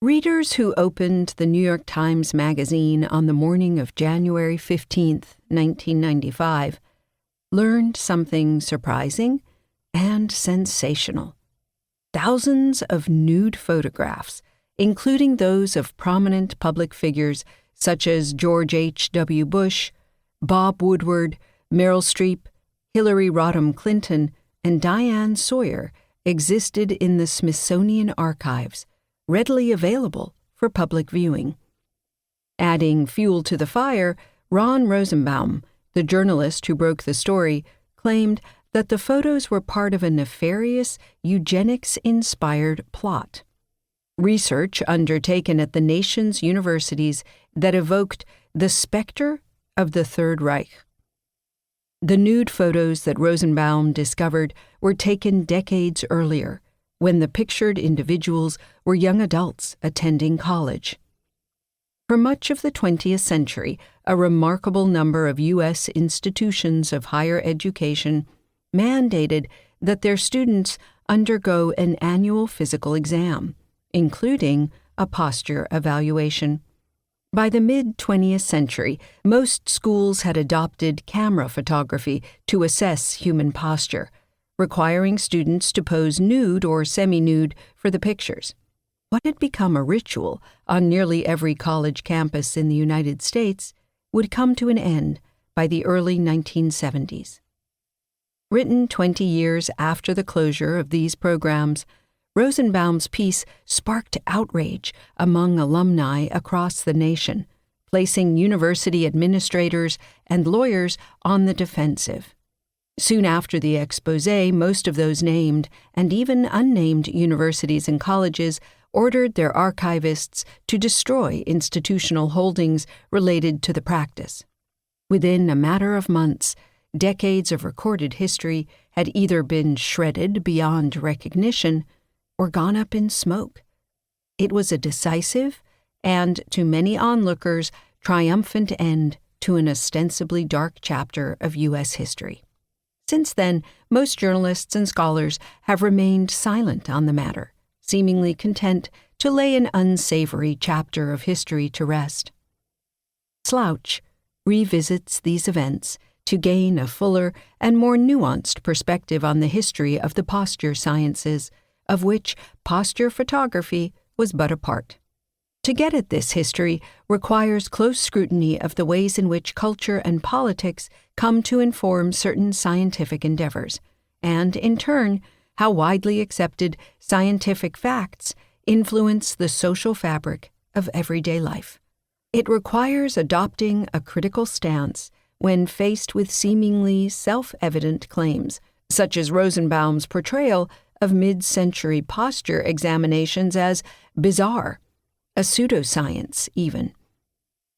Readers who opened the New York Times Magazine on the morning of January 15th, 1995, learned something surprising and sensational. Thousands of nude photographs, including those of prominent public figures such as George H.W. Bush, Bob Woodward, Meryl Streep, Hillary Rodham Clinton, and Diane Sawyer, existed in the Smithsonian archives, readily available for public viewing. Adding fuel to the fire, Ron Rosenbaum, the journalist who broke the story, claimed that the photos were part of a nefarious, eugenics-inspired plot. Research undertaken at the nation's universities that evoked the specter of the Third Reich. The nude photos that Rosenbaum discovered were taken decades earlier, when the pictured individuals were young adults attending college. For much of the 20th century, a remarkable number of U.S. institutions of higher education mandated that their students undergo an annual physical exam, including a posture evaluation. By the mid-20th century, most schools had adopted camera photography to assess human posture, requiring students to pose nude or semi-nude for the pictures. What had become a ritual on nearly every college campus in the United States would come to an end by the early 1970s. Written 20 years after the closure of these programs, Rosenbaum's piece sparked outrage among alumni across the nation, placing university administrators and lawyers on the defensive. Soon after the exposé, most of those named and even unnamed universities and colleges ordered their archivists to destroy institutional holdings related to the practice. Within a matter of months, decades of recorded history had either been shredded beyond recognition or gone up in smoke. It was a decisive and, to many onlookers, triumphant end to an ostensibly dark chapter of U.S. history. Since then, most journalists and scholars have remained silent on the matter, seemingly content to lay an unsavory chapter of history to rest. Slouch revisits these events to gain a fuller and more nuanced perspective on the history of the posture sciences, of which posture photography was but a part. To get at this history requires close scrutiny of the ways in which culture and politics come to inform certain scientific endeavors, and, in turn, how widely accepted scientific facts influence the social fabric of everyday life. It requires adopting a critical stance when faced with seemingly self-evident claims, such as Rosenbaum's portrayal of mid-century posture examinations as bizarre, a pseudoscience even.